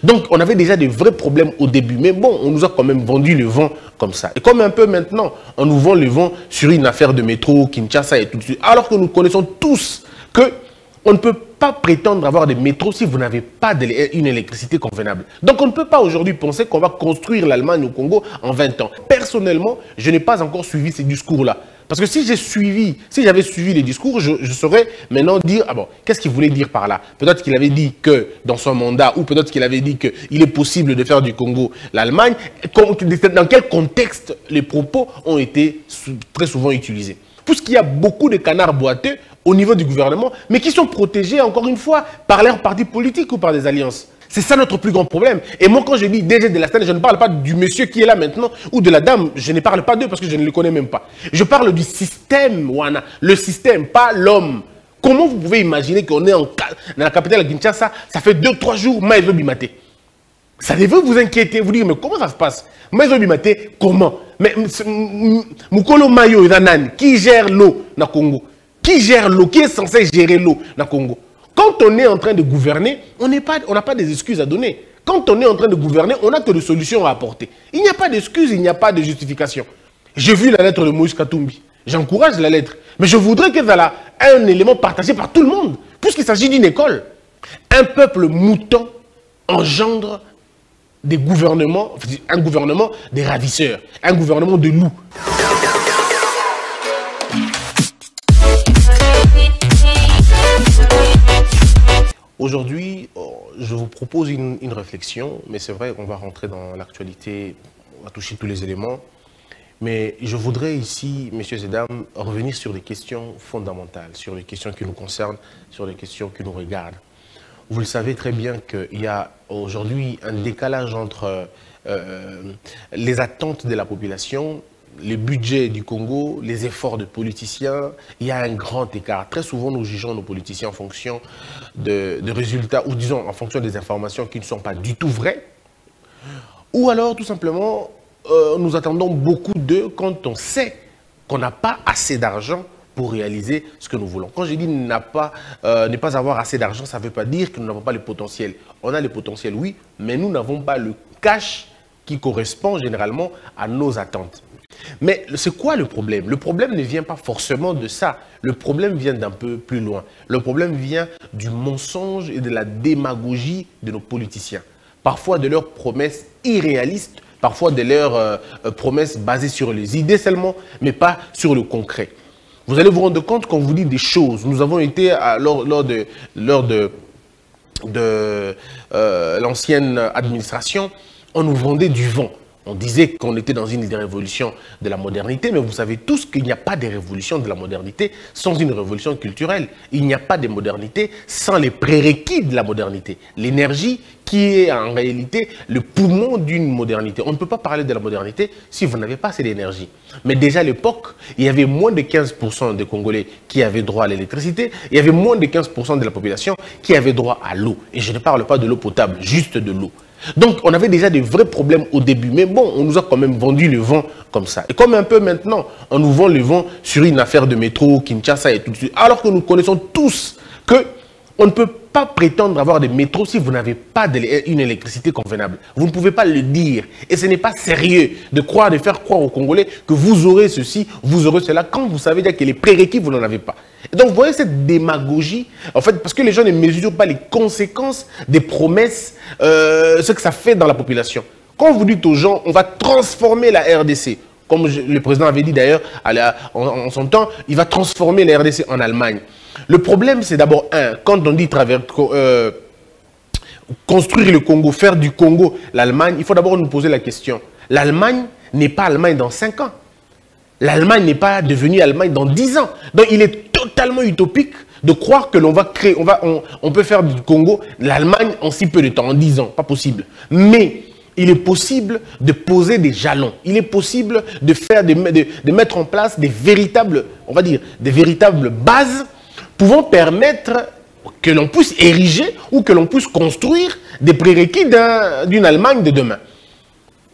Donc, on avait déjà des vrais problèmes au début. Mais bon, on nous a quand même vendu le vent comme ça. Et comme un peu maintenant, on nous vend le vent sur une affaire de métro, Kinshasa et tout de suite. Alors que nous connaissons tous qu'on ne peut pas prétendre avoir des métros si vous n'avez pas une électricité convenable. Donc, on ne peut pas aujourd'hui penser qu'on va construire l'Allemagne au Congo en 20 ans. Personnellement, je n'ai pas encore suivi ces discours-là. Parce que si j'avais suivi les discours, je saurais maintenant dire, ah bon, qu'est-ce qu'il voulait dire par là? Peut-être qu'il avait dit que dans son mandat, ou peut-être qu'il avait dit qu'il est possible de faire du Congo l'Allemagne. Dans quel contexte les propos ont été très souvent utilisés? Puisqu'il y a beaucoup de canards boiteux au niveau du gouvernement, mais qui sont protégés, encore une fois, par leurs partis politiques ou par des alliances. C'est ça notre plus grand problème. Et moi, quand je dis DG de la Stène, je ne parle pas du monsieur qui est là maintenant ou de la dame. Je ne parle pas d'eux parce que je ne les connais même pas. Je parle du système, Wana. Le système, pas l'homme. Comment vous pouvez imaginer qu'on est dans la capitale de Kinshasa, ça fait 2-3 jours, Maïzo Bimaté. Ça devait vous inquiéter, vous dire, mais comment ça se passe? Maïzo Bimaté, comment? Mais Mukolo Mayo Zanani, qui gère l'eau dans le Congo? Qui gère l'eau? Qui est censé gérer l'eau dans le Congo? Quand on est en train de gouverner, on n'a pas des excuses à donner. Quand on est en train de gouverner, on n'a que des solutions à apporter. Il n'y a pas d'excuses, il n'y a pas de justification. J'ai vu la lettre de Moïse Katumbi. J'encourage la lettre. Mais je voudrais que ça ait un élément partagé par tout le monde. Puisqu'il s'agit d'une école. Un peuple mouton engendre des gouvernements, un gouvernement des ravisseurs, un gouvernement de loups. Aujourd'hui, je vous propose une réflexion, mais c'est vrai qu'on va rentrer dans l'actualité, on va toucher tous les éléments. Mais je voudrais ici, messieurs et dames, revenir sur des questions fondamentales, sur les questions qui nous concernent, sur les questions qui nous regardent. Vous le savez très bien qu'il y a aujourd'hui un décalage entre les attentes de la population, les budgets du Congo, les efforts de politiciens. Il y a un grand écart. Très souvent, nous jugeons nos politiciens en fonction de résultats, ou disons en fonction des informations qui ne sont pas du tout vraies. Ou alors, tout simplement, nous attendons beaucoup d'eux quand on sait qu'on n'a pas assez d'argent pour réaliser ce que nous voulons. Quand je dis ne pas avoir assez d'argent, ça ne veut pas dire que nous n'avons pas le potentiel. On a le potentiel, oui, mais nous n'avons pas le cash qui correspond généralement à nos attentes. Mais c'est quoi le problème? Le problème ne vient pas forcément de ça. Le problème vient d'un peu plus loin. Le problème vient du mensonge et de la démagogie de nos politiciens. Parfois de leurs promesses irréalistes, parfois de leurs promesses basées sur les idées seulement, mais pas sur le concret. Vous allez vous rendre compte qu'on vous dit des choses. Nous avons été lors de l'ancienne administration, on nous vendait du vent. On disait qu'on était dans une révolution de la modernité, mais vous savez tous qu'il n'y a pas de révolution de la modernité sans une révolution culturelle. Il n'y a pas de modernité sans les prérequis de la modernité. L'énergie qui est en réalité le poumon d'une modernité. On ne peut pas parler de la modernité si vous n'avez pas assez d'énergie. Mais déjà à l'époque, il y avait moins de 15% des Congolais qui avaient droit à l'électricité. Il y avait moins de 15% de la population qui avait droit à l'eau. Et je ne parle pas de l'eau potable, juste de l'eau. Donc, on avait déjà des vrais problèmes au début. Mais bon, on nous a quand même vendu le vent comme ça. Et comme un peu maintenant, on nous vend le vent sur une affaire de métro, Kinshasa et tout de suite. Alors que nous connaissons tous qu'on ne peut pas prétendre avoir des métros si vous n'avez pas une électricité convenable. Vous ne pouvez pas le dire. Et ce n'est pas sérieux de faire croire aux Congolais que vous aurez ceci, vous aurez cela, quand vous savez déjà que les prérequis, vous n'en avez pas. Et donc, vous voyez cette démagogie, en fait, parce que les gens ne mesurent pas les conséquences des promesses, ce que ça fait dans la population. Quand vous dites aux gens, on va transformer la RDC, comme le président avait dit d'ailleurs en son temps, il va transformer la RDC en Allemagne. Le problème, c'est d'abord, quand on dit construire le Congo, faire du Congo l'Allemagne, il faut d'abord nous poser la question. L'Allemagne n'est pas Allemagne dans 5 ans. L'Allemagne n'est pas devenue Allemagne dans 10 ans. Donc, il est totalement utopique de croire que l'on va créer, on peut faire du Congo l'Allemagne en si peu de temps, en 10 ans. Pas possible. Mais il est possible de poser des jalons. Il est possible de mettre en place des véritables, on va dire, des véritables bases pouvant permettre que l'on puisse ériger ou que l'on puisse construire des prérequis d'une Allemagne de demain.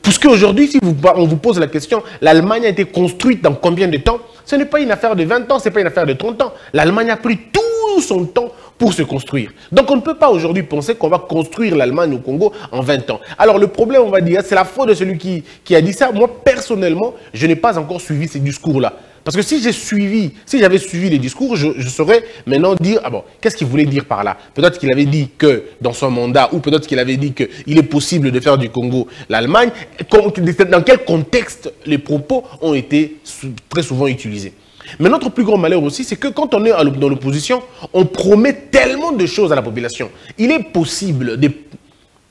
Puisque aujourd'hui, si on vous pose la question, l'Allemagne a été construite dans combien de temps? Ce n'est pas une affaire de 20 ans, ce n'est pas une affaire de 30 ans. L'Allemagne a pris tout son temps pour se construire. Donc on ne peut pas aujourd'hui penser qu'on va construire l'Allemagne au Congo en 20 ans. Alors le problème, on va dire, c'est la faute de celui qui a dit ça. Moi, personnellement, je n'ai pas encore suivi ces discours-là. Parce que si j'avais suivi les discours, je saurais maintenant dire, ah bon, qu'est-ce qu'il voulait dire par là? Peut-être qu'il avait dit que dans son mandat, ou peut-être qu'il avait dit qu'il est possible de faire du Congo l'Allemagne. Dans quel contexte les propos ont été très souvent utilisés? Mais notre plus grand malheur aussi, c'est que quand on est dans l'opposition, on promet tellement de choses à la population. Il est possible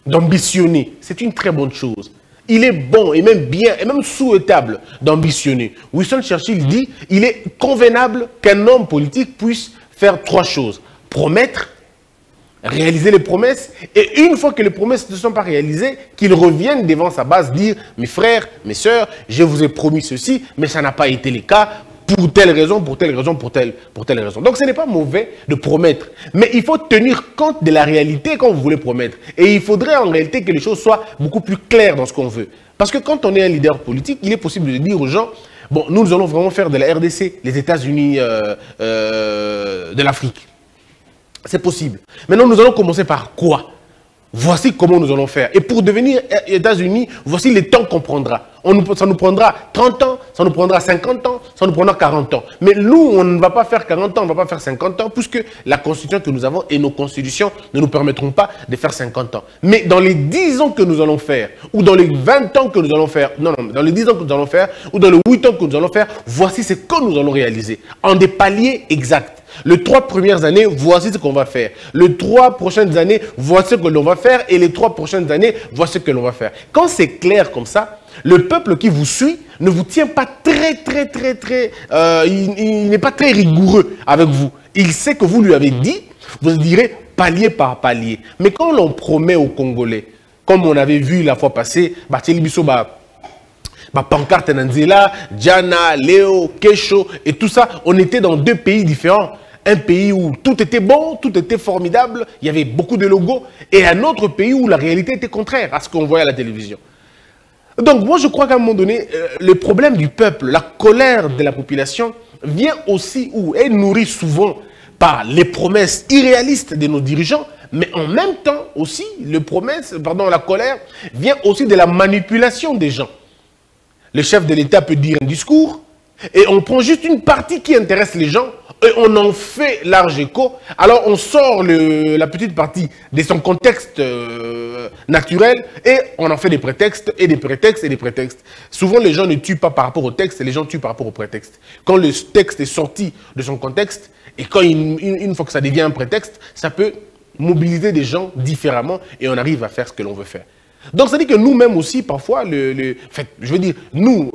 d'ambitionner. C'est une très bonne chose. Il est bon et même bien et même souhaitable d'ambitionner. Winston Churchill dit, il est convenable qu'un homme politique puisse faire 3 choses. Promettre, réaliser les promesses, et une fois que les promesses ne sont pas réalisées, qu'il revienne devant sa base dire, mes frères, mes sœurs, je vous ai promis ceci, mais ça n'a pas été le cas, pour telle raison, pour telle raison, pour telle raison. Donc ce n'est pas mauvais de promettre, mais il faut tenir compte de la réalité quand vous voulez promettre. Et il faudrait en réalité que les choses soient beaucoup plus claires dans ce qu'on veut. Parce que quand on est un leader politique, il est possible de dire aux gens, bon, nous allons vraiment faire de la RDC, les États-Unis de l'Afrique. C'est possible. Maintenant, nous allons commencer par quoi? Voici comment nous allons faire. Et pour devenir États-Unis, voici les temps qu'on prendra. Ça nous prendra 30 ans, ça nous prendra 50 ans, ça nous prendra 40 ans. Mais nous, on ne va pas faire 40 ans, on ne va pas faire 50 ans, puisque la constitution que nous avons et nos constitutions ne nous permettront pas de faire 50 ans. Mais dans les 10 ans que nous allons faire, ou dans les 20 ans que nous allons faire, non, dans les 10 ans que nous allons faire, ou dans les 8 ans que nous allons faire, voici ce que nous allons réaliser, en des paliers exacts. Les 3 premières années, voici ce qu'on va faire. Les 3 prochaines années, voici ce que l'on va faire. Et les 3 prochaines années, voici ce que l'on va faire. Quand c'est clair comme ça, le peuple qui vous suit ne vous tient pas il n'est pas très rigoureux avec vous. Il sait que vous lui avez dit, vous direz palier par palier. Mais quand l'on promet aux Congolais, comme on avait vu la fois passée, pancarte Nanzela, Diana, Léo, Kesho et tout ça, on était dans 2 pays différents. Un pays où tout était bon, tout était formidable, il y avait beaucoup de logos, et un autre pays où la réalité était contraire à ce qu'on voyait à la télévision. Donc moi je crois qu'à un moment donné, le problème du peuple, la colère de la population vient aussi, ou est nourrie souvent par les promesses irréalistes de nos dirigeants, mais en même temps aussi, la colère vient aussi de la manipulation des gens. Le chef de l'État peut dire un discours, et on prend juste une partie qui intéresse les gens, et on en fait large écho. Alors on sort la petite partie de son contexte naturel, et on en fait des prétextes, et des prétextes, et des prétextes. Souvent les gens ne tuent pas par rapport au texte, les gens tuent par rapport au prétexte. Quand le texte est sorti de son contexte, et quand une fois que ça devient un prétexte, ça peut mobiliser des gens différemment, et on arrive à faire ce que l'on veut faire. Donc ça dit que nous-mêmes aussi, parfois, je veux dire, nous,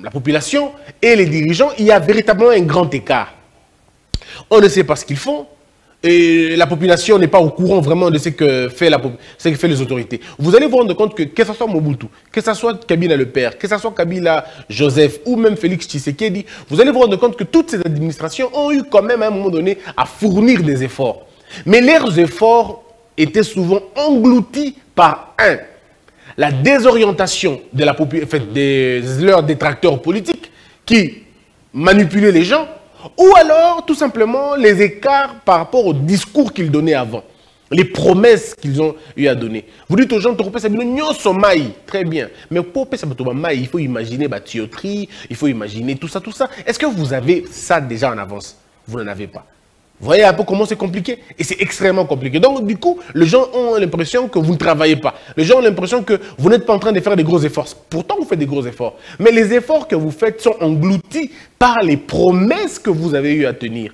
la population et les dirigeants, il y a véritablement un grand écart. On ne sait pas ce qu'ils font, et la population n'est pas au courant vraiment de ce que fait les autorités. Vous allez vous rendre compte que ce soit Mobutu, que ce soit Kabila le père, que ce soit Kabila Joseph, ou même Félix Tshisekedi, vous allez vous rendre compte que toutes ces administrations ont eu quand même à un moment donné à fournir des efforts. Mais leurs efforts étaient souvent engloutis par la désorientation de leurs détracteurs politiques qui manipulaient les gens, ou alors tout simplement les écarts par rapport au discours qu'ils donnaient avant, les promesses qu'ils ont eu à donner. Vous dites aux gens, très bien, mais pour il faut imaginer la tuyauterie, il faut imaginer tout ça. Est-ce que vous avez ça déjà en avance? Vous n'en avez pas. Vous voyez un peu comment c'est compliqué? Et c'est extrêmement compliqué. Donc, du coup, les gens ont l'impression que vous ne travaillez pas. Les gens ont l'impression que vous n'êtes pas en train de faire des gros efforts. Pourtant, vous faites des gros efforts. Mais les efforts que vous faites sont engloutis par les promesses que vous avez eu à tenir.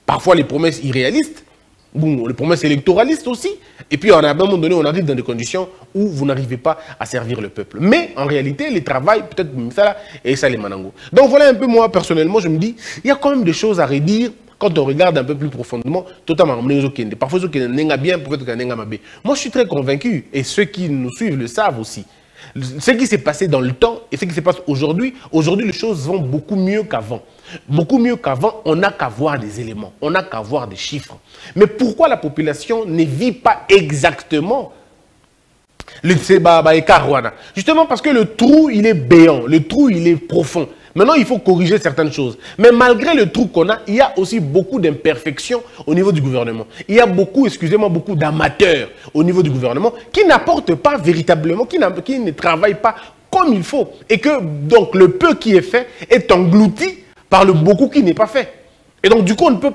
Parfois, les promesses irréalistes, les promesses électoralistes aussi. Et puis, à un moment donné, on arrive dans des conditions où vous n'arrivez pas à servir le peuple. Mais, en réalité, les travail, peut-être ça là, et ça les manango. Donc, voilà un peu, moi, personnellement, je me dis, il y a quand même des choses à redire. Quand on regarde un peu plus profondément, totalement, parfois ceux qui n'engagent bien, peut-être qu'ils n'engagent bien. Moi, je suis très convaincu, et ceux qui nous suivent le savent aussi. Ce qui s'est passé dans le temps et ce qui se passe aujourd'hui, les choses vont beaucoup mieux qu'avant. Beaucoup mieux qu'avant, on n'a qu'à voir des éléments, on n'a qu'à voir des chiffres. Mais pourquoi la population ne vit pas exactement le écart? Justement parce que le trou, il est béant, le trou, il est profond. Maintenant, il faut corriger certaines choses. Mais malgré le trou qu'on a, il y a aussi beaucoup d'imperfections au niveau du gouvernement. Il y a beaucoup, excusez-moi, beaucoup d'amateurs au niveau du gouvernement qui n'apportent pas véritablement, qui ne travaillent pas comme il faut. Et que, donc, le peu qui est fait est englouti par le beaucoup qui n'est pas fait. Et donc, du coup, on ne peut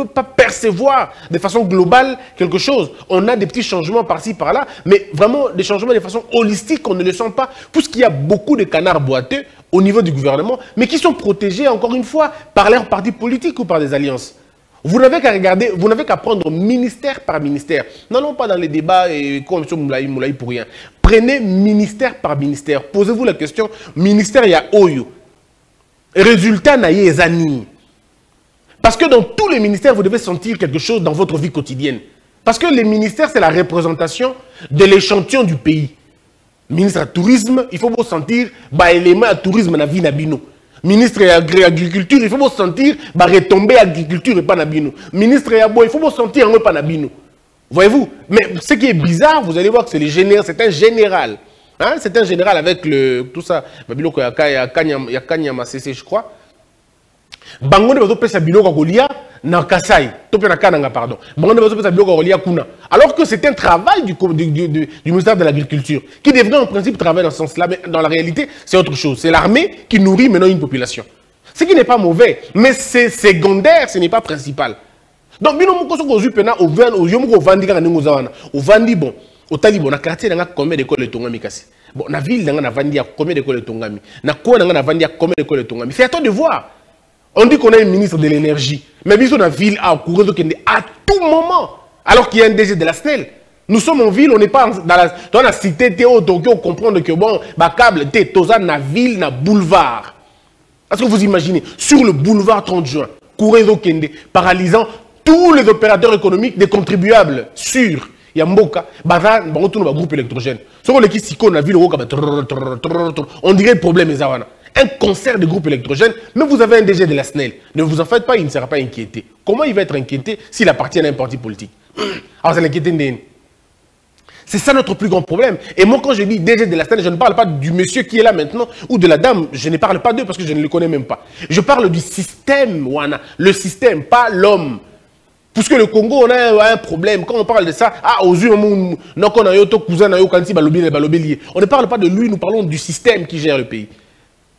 pas percevoir de façon globale quelque chose. On a des petits changements par-ci, par-là, mais vraiment des changements de façon holistique, on ne le sent pas, puisqu'il y a beaucoup de canards boiteux au niveau du gouvernement, mais qui sont protégés, encore une fois, par leurs partis politiques ou par des alliances. Vous n'avez qu'à regarder, vous n'avez qu'à prendre ministère par ministère. N'allons pas dans les débats et comme M. Moulaï pour rien. Prenez ministère par ministère. Posez-vous la question, ministère, il y a Oyo. Résultat, il y a Zani. Parce que dans tous les ministères, vous devez sentir quelque chose dans votre vie quotidienne. Parce que les ministères, c'est la représentation de l'échantillon du pays. Ministre du tourisme, il faut sentir l'élément de tourisme dans la vie nabino. Ministre de l'agriculture, il faut sentir retomber l'agriculture et pas nabino. Ministre de il faut sentir un pas nabino. Voyez-vous? Mais ce qui est bizarre, vous allez voir que c'est un général. Hein? C'est un général avec tout ça. Il y a Kanyama CC, je crois. Bangonde bazo pesa biloko kolia na Kasai, topé na Kananga pardon. Bangonde bazo pesa biloko kolia kuna. Alors que c'est un travail du ministère de l'Agriculture qui devrait en principe travailler dans ce sens-là, mais dans la réalité, c'est autre chose. C'est l'armée qui nourrit maintenant une population. Ce qui n'est pas mauvais, mais c'est secondaire, ce n'est pas principal. Donc bino moko soko zu pena au yomoko vandi ka ningo zawana. Au vandi bon, au talibo na quartier na combien d'écoles de tongami kasi. Bon, na ville na vandi combien d'écoles de tongami. Na quoi na vandi combien d'écoles de tongami. C'est à toi de voir. On dit qu'on a un ministre de l'énergie, mais nous sommes en ville à tout moment, alors qu'il y a un DG de la SNEL. Nous sommes en ville, on n'est pas dans la cité Théo, donc on comprend que bon, câble, toza na ville, na boulevard. Est-ce que vous imaginez, sur le boulevard 30 juin, Kourezo Kende, paralysant tous les opérateurs économiques des contribuables sûrs. Il y a Mboka, un groupe électrogène. On dirait le problème est un concert de groupes électrogènes, mais vous avez un DG de la SNEL. Ne vous en faites pas, il ne sera pas inquiété. Comment il va être inquiété s'il appartient à un parti politique? Alors c'est l'inquiétude. C'est ça notre plus grand problème. Et moi, quand je dis DG de la SNEL, je ne parle pas du monsieur qui est là maintenant ou de la dame. Je ne parle pas d'eux parce que je ne les connais même pas. Je parle du système, Wana. Le système, pas l'homme. Puisque le Congo, on a un problème. Quand on parle de ça, on ne parle pas de lui, nous parlons du système qui gère le pays.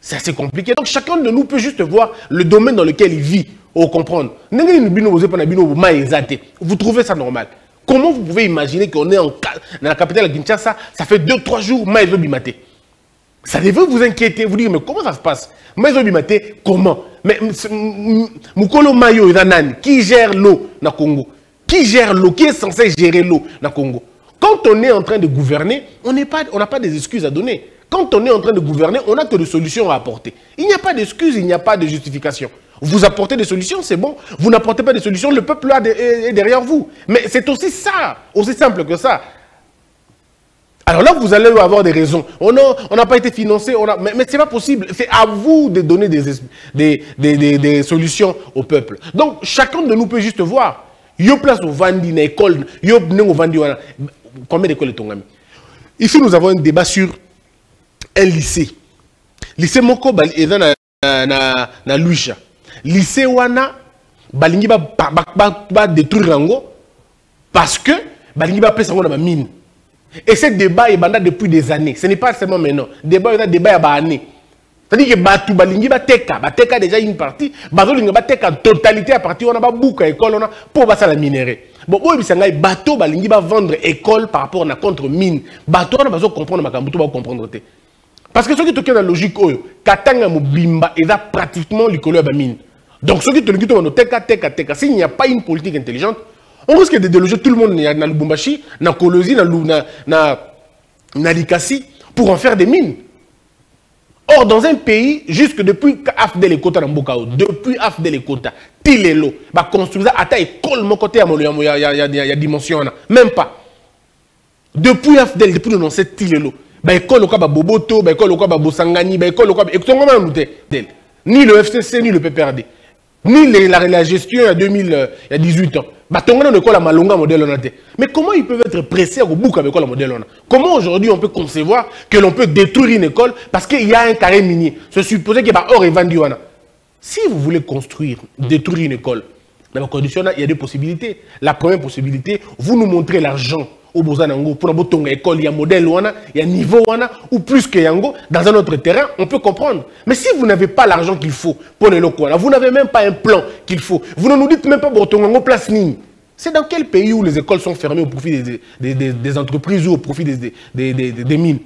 C'est assez compliqué. Donc chacun de nous peut juste voir le domaine dans lequel il vit, au comprendre. Vous trouvez ça normal? Comment vous pouvez imaginer qu'on est dans la capitale de Kinshasa, ça fait 2-3 jours, Maïzo Bimate? Ça devait vous inquiéter, vous dire, mais comment ça se passe? Maïzo Bimate, comment? Mais Mukolo Mayo et Ranani, qui gère l'eau dans le Congo? Qui gère l'eau? Qui est censé gérer l'eau dans le Congo? Quand on est en train de gouverner, on n'a pas des excuses à donner. Quand on est en train de gouverner, on n'a que des solutions à apporter. Il n'y a pas d'excuses, il n'y a pas de justification. Vous apportez des solutions, c'est bon. Vous n'apportez pas de solutions, le peuple est derrière vous. Mais c'est aussi ça, aussi simple que ça. Alors là, vous allez avoir des raisons. On n'a pas été financé, mais ce n'est pas possible. C'est à vous de donner des solutions au peuple. Donc, chacun de nous peut juste voir. Yo place au Vandi, na école, yo au Vandi, combien d'écoles est-on ami? Ici, nous avons un débat sur un lycée. Lycée Moko est na Luisha. Lycée Wana, balingi ba détruire rango parce que balingi ba pesa na mine. Et ce débat est bandé depuis des années. Ce n'est pas seulement maintenant. Débat est un débat à année. C'est-à-dire que Batu balingi ba teka déjà une partie, bazolinga ba teka totalité à partir on a ba bouka école on a pour ba ça la minerai. Bon oyi bisanga bateau balingi ba vendre école par rapport na contre mine. Bateau on a besoin comprendre makambuto ba comprendre té. Parce que ceux qui toquent dans la logique oyo, katanga mobimba est pratiquement l'école de mine. Donc ceux qui te disent teka, s'il n'y a pas une politique intelligente, on risque de déloger tout le monde dans le Lubumbashi, dans Kolosi, dans Likasi, pour en faire des mines. Or, dans un pays, jusque depuis Afdel et Kota Nambokao, depuis Afdel et Kota, Tilelo, bah construire à ta école, mon côté, il y a dimension, même pas. Depuis Afdel, depuis le nom, c'est Tilelo. Bah école, ba Boboto, bah école, ba Bosangani, bah école, ni le FCC, ni le PPRD. Ni la gestion il y a 18 ans. Batonga école à Malonga modèle on a. Mais comment ils peuvent être pressés au bout avec l'école modèle on a? Comment aujourd'hui on peut concevoir que l'on peut détruire une école parce qu'il y a un carré minier? Se supposer qu'il y a or et vendu. Si vous voulez construire, détruire une école, dans la condition, il y a deux possibilités. La première possibilité, vous nous montrez l'argent au Bozanango pour notre école, il y a modèle, il y a niveau, ou plus que Yango, dans un autre terrain, on peut comprendre. Mais si vous n'avez pas l'argent qu'il faut pour le local, vous n'avez même pas un plan qu'il faut, vous ne nous dites même pas Botongango place Nigne. C'est dans quel pays où les écoles sont fermées au profit des entreprises ou au profit des mines?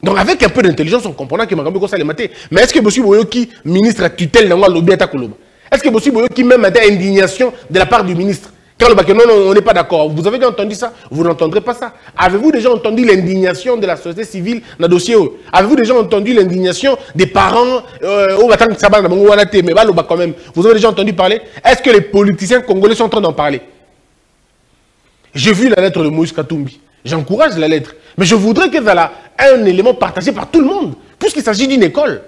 Donc avec un peu d'intelligence, on comprend que Magambo ça les maté. Mais est-ce que Bossi Boyoki, ministre à tutelle, n'a pas lobby à Takoloba? Est-ce que Bossi Boyoki même a des indignations de la part du ministre? Car non, on n'est pas d'accord. Vous avez déjà entendu ça? Vous n'entendrez pas ça. Avez-vous déjà entendu l'indignation de la société civile dans le dossier? Avez-vous déjà entendu l'indignation des parents quand même? Vous avez déjà entendu parler? Est-ce que les politiciens congolais sont en train d'en parler? J'ai vu la lettre de Moïse Katumbi. J'encourage la lettre. Mais je voudrais qu'elle soit un élément partagé par tout le monde, puisqu'il s'agit d'une école.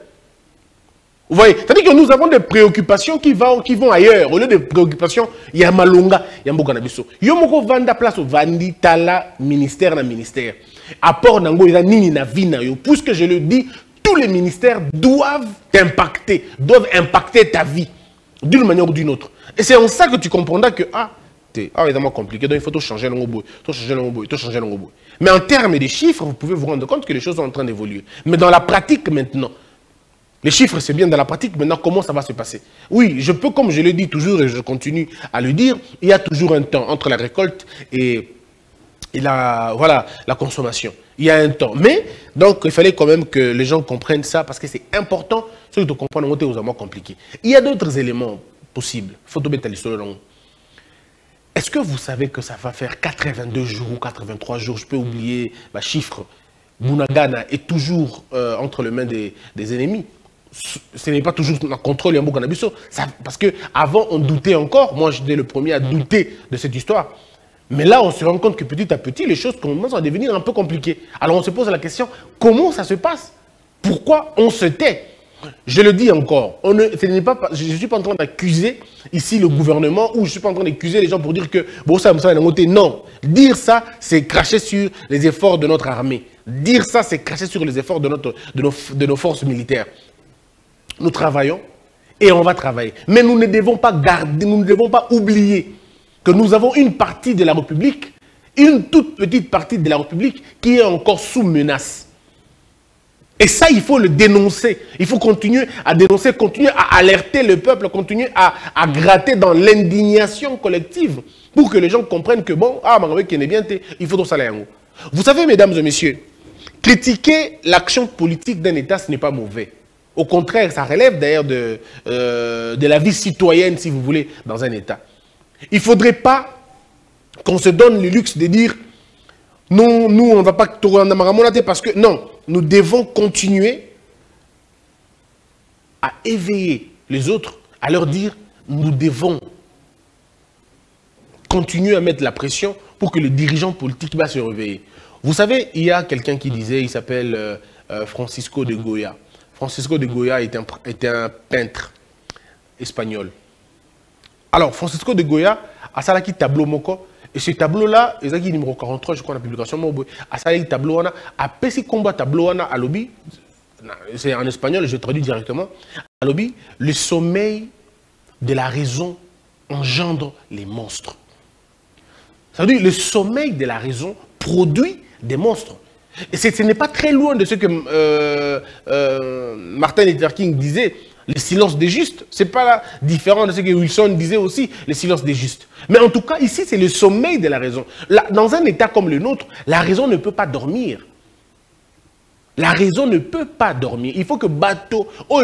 Vous voyez, c'est-à-dire que nous avons des préoccupations qui vont ailleurs. Au lieu de préoccupations, il y a Malonga, il y a Mbokanabiso. Il y a Moko Vanda place au Vandi Tala, ministère na ministère. Apport Nango, il y a Nini na Vina. Puisque je le dis, tous les ministères doivent impacter ta vie, d'une manière ou d'une autre. Et c'est en ça que tu comprendras que, évidemment compliqué, donc il faut tout changer l'ongobo, tout changer l'ongobo, tout changer l'ongobo. Mais en termes de chiffres, vous pouvez vous rendre compte que les choses sont en train d'évoluer. Mais dans la pratique maintenant, les chiffres, c'est bien dans la pratique. Maintenant, comment ça va se passer? Oui, je peux, comme je le dis toujours et je continue à le dire, il y a toujours un temps entre la récolte et la consommation. Il y a un temps. Mais, donc, il fallait quand même que les gens comprennent ça parce que c'est important. Ce que tu comprends, c'est vraiment compliqué. Il y a d'autres éléments possibles. Il faut tout mettre à l'histoire. Est-ce que vous savez que ça va faire 82 jours ou 83 jours? Je peux oublier le chiffre. Bunagana est toujours entre les mains des ennemis. Ce n'est pas toujours un contrôle et un Mbokanabiso. Parce qu'avant, on doutait encore. Moi, j'étais le premier à douter de cette histoire. Mais là, on se rend compte que petit à petit, les choses commencent à devenir un peu compliquées. Alors, on se pose la question, comment ça se passe? Pourquoi on se tait? Je le dis encore, je ne suis pas en train d'accuser ici le gouvernement ou je ne suis pas en train d'accuser les gens pour dire que bon, ça, non. Dire ça, c'est cracher sur les efforts de notre armée. Dire ça, c'est cracher sur les efforts de nos forces militaires. Nous travaillons et on va travailler. Mais nous ne devons pas oublier que nous avons une partie de la République, une toute petite partie de la République qui est encore sous menace. Et ça, il faut le dénoncer. Il faut continuer à dénoncer, continuer à alerter le peuple, continuer à gratter dans l'indignation collective pour que les gens comprennent que bon, il faut tout ça. Vous savez, mesdames et messieurs, critiquer l'action politique d'un État, ce n'est pas mauvais. Au contraire, ça relève d'ailleurs de la vie citoyenne, si vous voulez, dans un État. Il ne faudrait pas qu'on se donne le luxe de dire non, nous, on ne va pas tourner en parce que non, nous devons continuer à éveiller les autres, à leur dire nous devons continuer à mettre la pression pour que le dirigeant politique va se réveiller. Vous savez, il y a quelqu'un qui disait, il s'appelle Francisco de Goya. Francisco de Goya était un peintre espagnol. Alors, Francisco de Goya a ça là qui tableau moko. Et ce tableau-là, il est numéro 43, je crois, dans la publication. À ça, il tableau, à Pessi combat tableau, à lobby, c'est en espagnol, je traduis directement. À lobby, le sommeil de la raison engendre les monstres. Ça veut dire le sommeil de la raison produit des monstres. Et ce n'est pas très loin de ce que Martin Luther King disait. Le silence des justes, ce n'est pas différent de ce que Wilson disait aussi, le silence des justes. Mais en tout cas, ici, c'est le sommeil de la raison. Là, dans un état comme le nôtre, la raison ne peut pas dormir. La raison ne peut pas dormir. Il faut que bateau, pour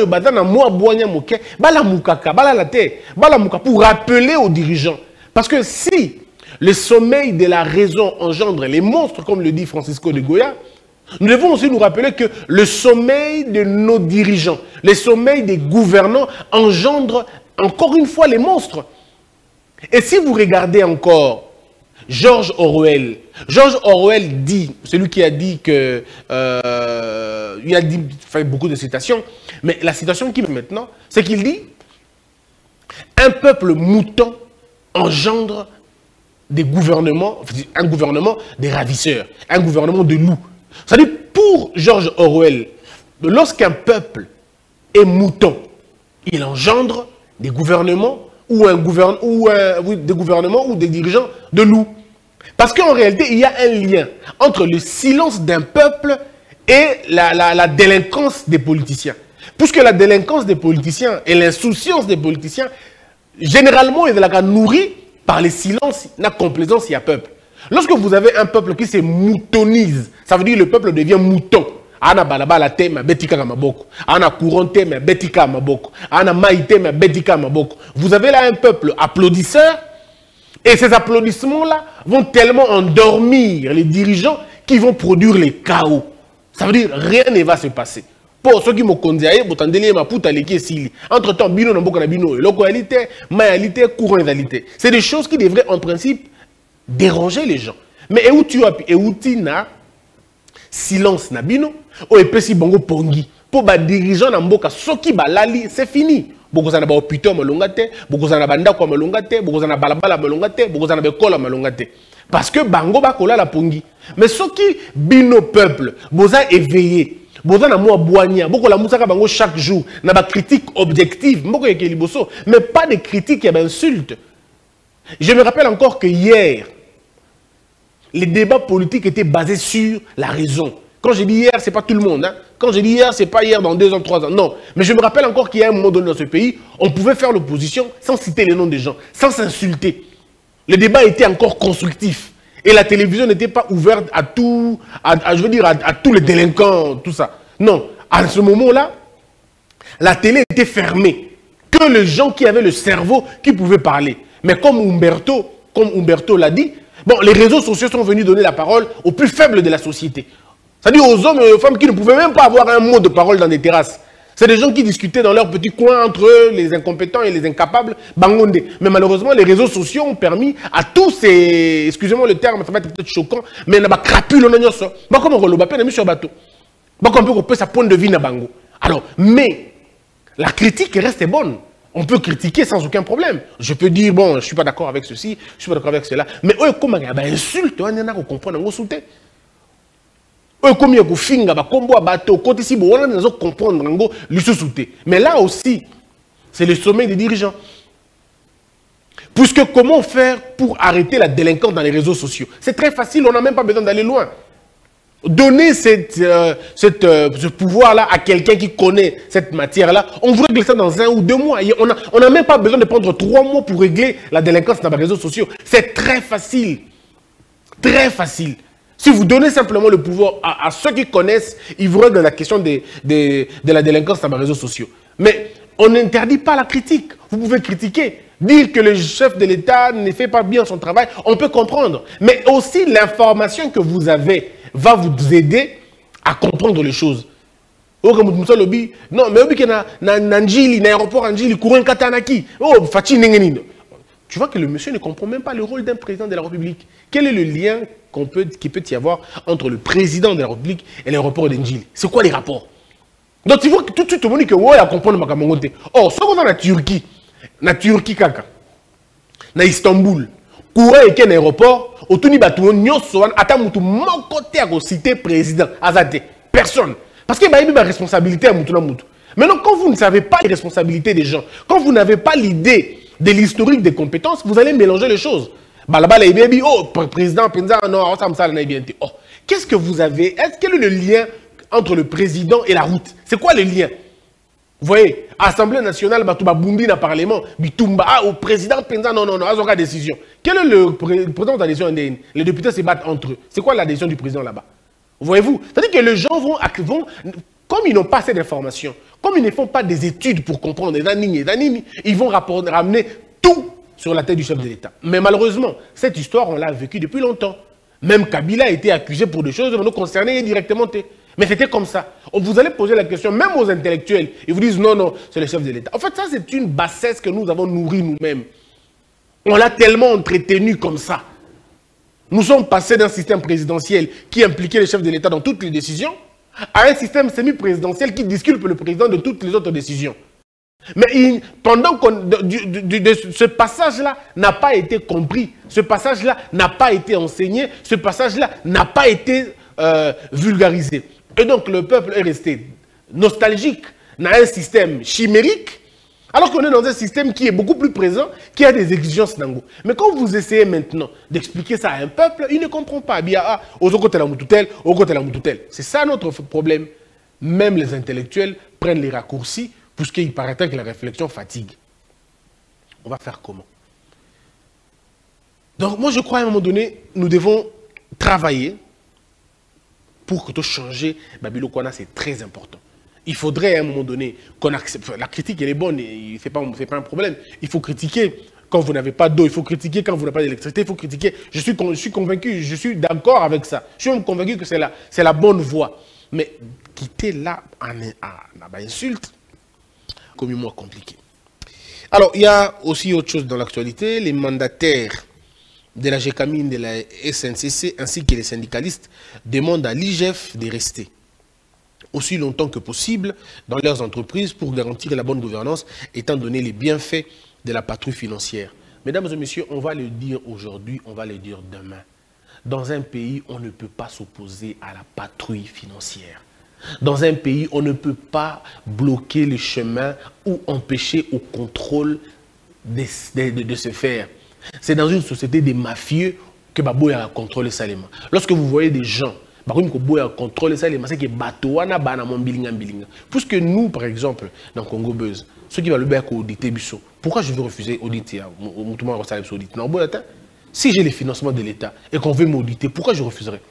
rappeler aux dirigeants. Parce que si le sommeil de la raison engendre les monstres, comme le dit Francisco de Goya, nous devons aussi nous rappeler que le sommeil de nos dirigeants, le sommeil des gouvernants engendre encore une fois les monstres. Et si vous regardez encore George Orwell dit, celui qui a dit que, il a dit, fait beaucoup de citations, mais la citation qu'il met maintenant, c'est qu'il dit, un peuple mouton engendre des gouvernements, un gouvernement des ravisseurs, un gouvernement de loups. C'est-à-dire, pour George Orwell, lorsqu'un peuple est mouton, il engendre des gouvernements ou des gouvernements ou des dirigeants de loups. Parce qu'en réalité, il y a un lien entre le silence d'un peuple et la délinquance des politiciens. Puisque la délinquance des politiciens et l'insouciance des politiciens, généralement, ils sont nourris par les silences, la complaisance, il y a peuple. Lorsque vous avez un peuple qui se moutonise, ça veut dire que le peuple devient mouton. Ana balabala tema betika maboko, ana couron tema betika maboko, ana maïté ma betika maboko. Vous avez là un peuple applaudisseur et ces applaudissements-là vont tellement endormir les dirigeants qui vont produire les chaos. Ça veut dire rien ne va se passer. Pour ceux qui m'ont conduit, entre-temps, bino na mboka na bino, localité, maïalité, courant égalité. C'est des choses qui devraient en principe déranger les gens. Mais où tu as na silence na bino, ou epesi bongo pongi. Pour ba dirigeant na mboka, soki ba lali, c'est fini. Boko zana ba hôpital malongate, boko zana banda kwa malongate, boko zana balabala malongate, boko zana bekola malongate. Parce que bango ba kola la pongi. Mais soki bino peuple, boza éveillé. Boza na moi boigna, boko la musaka bango chaque jour, na ba critique objective, mboko yeke liboso, mais pas de critique et d'insultes. Je me rappelle encore que hier, les débats politiques étaient basés sur la raison. Quand je dis hier, ce n'est pas tout le monde. Hein. Quand je dis hier, ce n'est pas hier dans 2 ans, 3 ans. Non. Mais je me rappelle encore qu'il y a un moment donné dans ce pays, on pouvait faire l'opposition sans citer les noms des gens, sans s'insulter. Le débat était encore constructif. Et la télévision n'était pas ouverte à tout, je veux dire, à tous les délinquants, tout ça. Non. À ce moment-là, la télé était fermée. Que les gens qui avaient le cerveau qui pouvaient parler. Mais comme Umberto l'a dit, bon, les réseaux sociaux sont venus donner la parole aux plus faibles de la société. C'est-à-dire aux hommes et aux femmes qui ne pouvaient même pas avoir un mot de parole dans des terrasses. C'est des gens qui discutaient dans leur petit coin entre eux, les incompétents et les incapables, bangonde. Mais malheureusement, les réseaux sociaux ont permis à tous ces, excusez-moi le terme, ça va être peut-être choquant, mais il y a crapule, il y a comme on l'a mis sur bateau. On peut sa point de vue na bango. Alors, mais la critique reste bonne. On peut critiquer sans aucun problème. Je peux dire, bon, je ne suis pas d'accord avec ceci, je ne suis pas d'accord avec cela. Mais eux, comment il y a des insultes, on a comprendre, on soutient. Eux, comme il y a des finga, combo à bateau, côté si on a comprendre, on le soutient. Mais là aussi, c'est le sommet des dirigeants. Puisque comment faire pour arrêter la délinquance dans les réseaux sociaux? C'est très facile, on n'a même pas besoin d'aller loin. Donner ce pouvoir-là à quelqu'un qui connaît cette matière-là, on vous règle ça dans 1 ou 2 mois. On n'a même pas besoin de prendre 3 mois pour régler la délinquance dans les réseaux sociaux. C'est très facile. Très facile. Si vous donnez simplement le pouvoir à ceux qui connaissent, ils vous règlent la question de la délinquance dans les réseaux sociaux. Mais on n'interdit pas la critique. Vous pouvez critiquer. Dire que le chef de l'État ne fait pas bien son travail, on peut comprendre. Mais aussi l'information que vous avez va vous aider à comprendre les choses. Non, mais l'aéroport tu vois que le monsieur ne comprend même pas le rôle d'un président de la République. Quel est le lien qui peut y avoir entre le président de la République et l'aéroport d'Ndjili? C'est quoi les rapports? Donc tu vois que tout de suite, tout le monde dit que ouais, à comprendre ma camongote. Oh, ce qu'on a na Turquie, kaka, na Istanbul, courant et un aéroport, autour de bateau, nyosoan, atamutu mon côté à citer président, azate, personne. Parce qu'il y a une responsabilité à Moutouna Moutou. Maintenant, quand vous ne savez pas les responsabilités des gens, quand vous n'avez pas l'idée de l'historique des compétences, vous allez mélanger les choses. Balabala et oh, président, non, ça me bien. Oh, qu'est-ce que vous avez? Quel est le lien entre le président et la route? C'est quoi le lien? Vous voyez, Assemblée nationale, Batouba Boundi dans le Parlement, Bitumba, au président Penza, non, Azoka décision. Quel est le président de la décision indéenne? Les députés se battent entre eux. C'est quoi la décision du président là-bas? Voyez-vous? C'est-à-dire que les gens vont, comme ils n'ont pas assez d'informations, comme ils ne font pas des études pour comprendre, ils vont ramener tout sur la tête du chef de l'État. Mais malheureusement, cette histoire, on l'a vécue depuis longtemps. Même Kabila a été accusé pour des choses qui nous concernaient directement. Mais c'était comme ça. Vous allez poser la question, même aux intellectuels, ils vous disent non, c'est le chef de l'État. En fait, ça, c'est une bassesse que nous avons nourrie nous-mêmes. On l'a tellement entretenu comme ça. Nous sommes passés d'un système présidentiel qui impliquait le chef de l'État dans toutes les décisions à un système semi-présidentiel qui disculpe le président de toutes les autres décisions. Mais pendant que ce passage-là n'a pas été compris, ce passage-là n'a pas été enseigné, ce passage-là n'a pas été vulgarisé. Et donc le peuple est resté nostalgique dans un système chimérique, alors qu'on est dans un système qui est beaucoup plus présent, qui a des exigences d'ango. Mais quand vous essayez maintenant d'expliquer ça à un peuple, il ne comprend pas. C'est ça notre problème. Même les intellectuels prennent les raccourcis, puisqu'il paraîtrait que la réflexion fatigue. On va faire comment? Donc moi je crois à un moment donné, nous devons travailler pour que tout changer. Babilo Kwana, c'est très important. Il faudrait à un moment donné qu'on accepte. La critique, elle est bonne, c'est pas un problème. Il faut critiquer quand vous n'avez pas d'eau, il faut critiquer quand vous n'avez pas d'électricité, il faut critiquer. Je suis convaincu, je suis d'accord avec ça. Je suis même convaincu que c'est la bonne voie. Mais quitter là en insulte, comme moi compliqué. Alors, il y a aussi autre chose dans l'actualité. Les mandataires de la GECAMIN, de la SNCC, ainsi que les syndicalistes, demandent à l'IGF de rester aussi longtemps que possible dans leurs entreprises pour garantir la bonne gouvernance, étant donné les bienfaits de la patrouille financière. Mesdames et messieurs, on va le dire aujourd'hui, on va le dire demain. Dans un pays, on ne peut pas s'opposer à la patrouille financière. Dans un pays, on ne peut pas bloquer le chemin ou empêcher au contrôle de se faire. C'est dans une société des mafieux que Baboya contrôle ça. Lorsque vous voyez des gens contrôler ça, c'est que Batouana Banamon Bilinga Bilinga. Puisque nous, par exemple, dans Congo Buzz, ceux qui veulent auditer Bissot, pourquoi je veux refuser auditer? Si j'ai les financements de l'État et qu'on veut m'auditer, pourquoi je refuserais?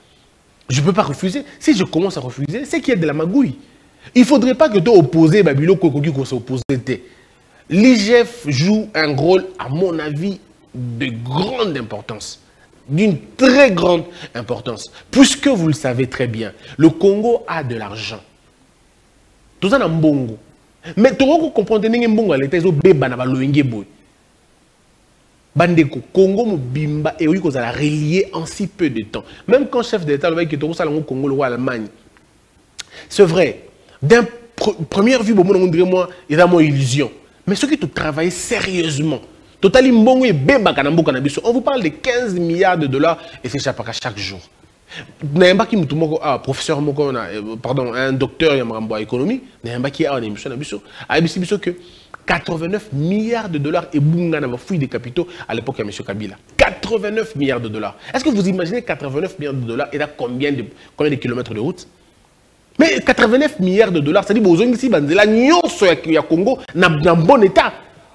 Je ne peux pas refuser. Si je commence à refuser, c'est qu'il y a de la magouille. Il ne faudrait pas que tu opposes Babilo Kokoki qu'on s'oppose. L'IGF joue un rôle, à mon avis, de grande importance. D'une très grande importance. Puisque vous le savez très bien, le Congo a de l'argent. Tout ça dans Mbongo. Mais tu comprends que Mbongo à l'État, ils ont bébé dans le boy. Bandeko, Congo Mubimba et oui qu'on a relié en si peu de temps. Même quand chef d'État le qui est au salon Congo le roi Allemagne. C'est vrai. D'un première vue, bon on dirait moi, il y a mon illusion. Mais ceux qui te travaillent sérieusement, total Mbongo et Bemba Kanambo Kanabiso, on vous parle de 15 milliards de dollars et c'est chaque jour. N'ayamba qui mutumoko professeur moko pardon un docteur yamrambo économie, n'ayamba qui a une émission Nabiso, a biso que 89 milliards de dollars et Bunga n'a fouille des capitaux à l'époque de M. Kabila. 89 milliards de dollars. Est-ce que vous imaginez 89 milliards de dollars et là combien de kilomètres de route? Mais 89 milliards de dollars, c'est-à-dire que ici, la nyonso ya Congo n'a bon état.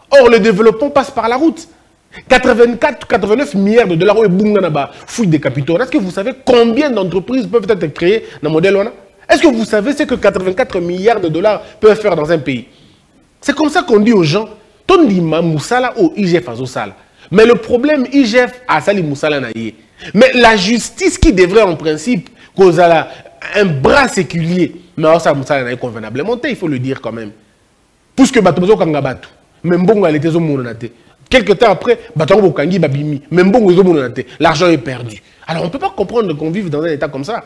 Or, le développement passe par la route. 89 milliards de dollars et Bunga n'a fouille des capitaux. Est-ce que vous savez combien d'entreprises peuvent être créées dans le modèle ONA? Est-ce que vous savez ce que 84 milliards de dollars peuvent faire dans un pays? C'est comme ça qu'on dit aux gens, Tondima Moussala ou IGF Azosala. Mais le problème, IGF a Sali Moussala Naye. Mais la justice qui devrait en principe causer un bras séculier, mais ça Moussala Naye convenablement, il faut le dire quand même. Puisque Batozo Kangabatu, même bon elle était au Mononate. Quelques temps après, Batozo Kangi Babimi, même bon l'argent est perdu. Alors on ne peut pas comprendre qu'on vive dans un état comme ça.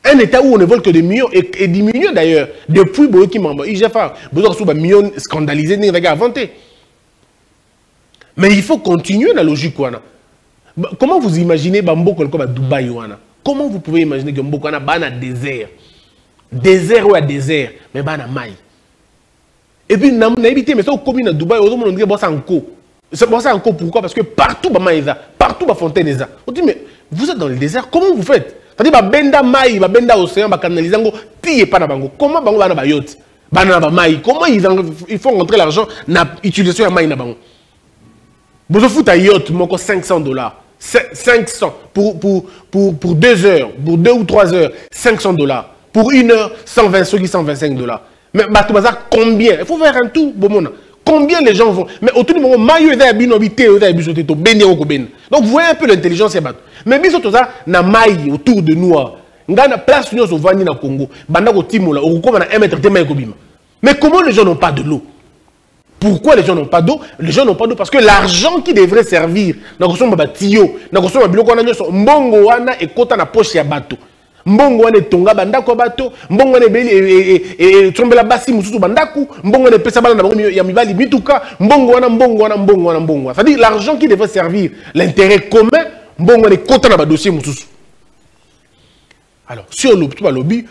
Un état où on ne vole que des millions et diminué d'ailleurs. Depuis Boyoki Mamba, IGF a besoin de millions scandalisés, n'est pas inventé. Mais il faut continuer la logique. Comment vous imaginez Bambo comme à Dubaï? Comment vous pouvez imaginer que Mboko a un désert? Désert ou à désert, mais il y a un maï. Et puis, on a évité, mais ça, comme à Dubaï, on dirait que c'est un co. C'est un co pourquoi? Parce que partout, partout, Fontaine est là. On dit, mais vous êtes dans le désert, comment vous faites? C'est-à-dire que benda maï, benda océan, canaliser, pille pas na bango. Comment bango va na ba yacht? Bana ba maï. Comment ils font rentrer l'argent na utilisation ya maï na bango? Vous foutez à yacht, moko $500. 500 pour 2 heures, pour 2 ou 3 heures, $500. Pour 1 heure, 120, ceux qui $125. Mais bazar combien? Il faut faire un tout, bomona. Combien les gens vont? Mais autour du moment, maïo est habité, donc vous voyez un peu l'intelligence. Mais bien sûr, ça, na maï autour de nous. Ngana place nous au Vani na Congo. Bandako Timola, au Congo, na 1 mètre de maï. Mais comment les gens n'ont pas de l'eau? Pourquoi les gens n'ont pas d'eau? Les gens n'ont pas d'eau parce que l'argent qui devrait servir, na koso mba tio, na koso mba biloko na nyoso, mbongo wana et kota na poche ya bato. Mbongo wane tonga bandako bato, mbongo wane beli trombela basi mususu bandaku, mbongo wane pesa bala na bango ya mibali mituka, mbongo wana. C'est-à-dire l'argent qui devait servir l'intérêt commun, mbongo wane kota na ba dossier mususu. Alors, si on a lobby,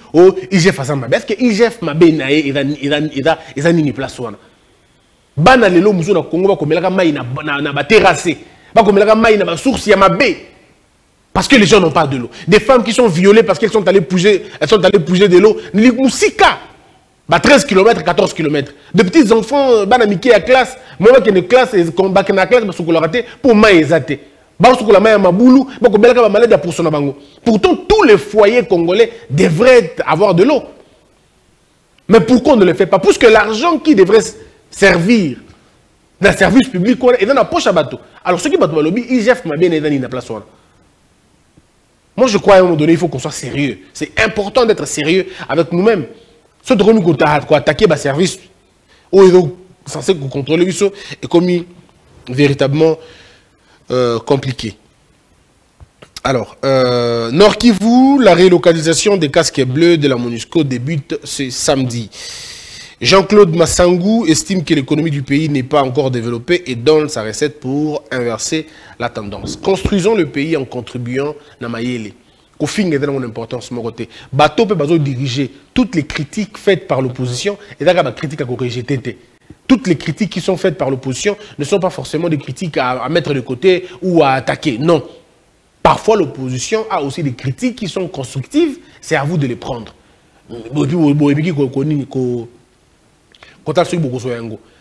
IGF a ça ma est-ce que IGF ma benaye et nini place wana. Bana lelo musu na Congo ba komelaka mai na ba terrassé, ba komelaka mai na ba source ya mabe. Parce que les gens n'ont pas de l'eau. Des femmes qui sont violées parce qu'elles sont allées puiser de l'eau. Ni musika. Ba 13 km, 14 km. De petits enfants bana miki à classe, moi qui une classe et combat na classe ba sokolaté pour mai ezate. Pourtant, tous les foyers congolais devraient avoir de l'eau. Mais pourquoi on ne le fait pas? Parce que l'argent qui devrait servir dans le service public est dans la poche à bateau. Alors, ceux qui battent le lobby, IGF m'a bien aidé dans la place. Moi, je crois à un moment donné, il faut qu'on soit sérieux. C'est important d'être sérieux avec nous-mêmes. Ce que nous avons attaqué le service, où ils sont censés contrôler et commis véritablement compliqué. Alors, Nord Kivu, la relocalisation des casques bleus de la MONUSCO débute ce samedi. Jean-Claude Massangou estime que l'économie du pays n'est pas encore développée et donne sa recette pour inverser la tendance. Construisons le pays en contribuant à Mayele. Kofing est dans mon importance, mon côté. Bateau peut diriger toutes les critiques faites par l'opposition et d'ailleurs la critique à corriger TT. Toutes les critiques qui sont faites par l'opposition ne sont pas forcément des critiques à mettre de côté ou à attaquer. Non. Parfois, l'opposition a aussi des critiques qui sont constructives. C'est à vous de les prendre.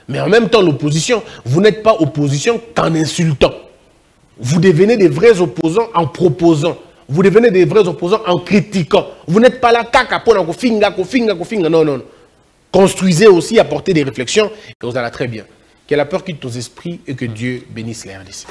Mais en même temps, l'opposition, vous n'êtes pas opposition qu'en insultant. Vous devenez des vrais opposants en proposant. Vous devenez des vrais opposants en critiquant. Vous n'êtes pas là, caca, kofinga. Non, non. Construisez aussi, apportez des réflexions, et vous allez très bien. Que la peur quitte nos esprits et que Dieu bénisse les RDC.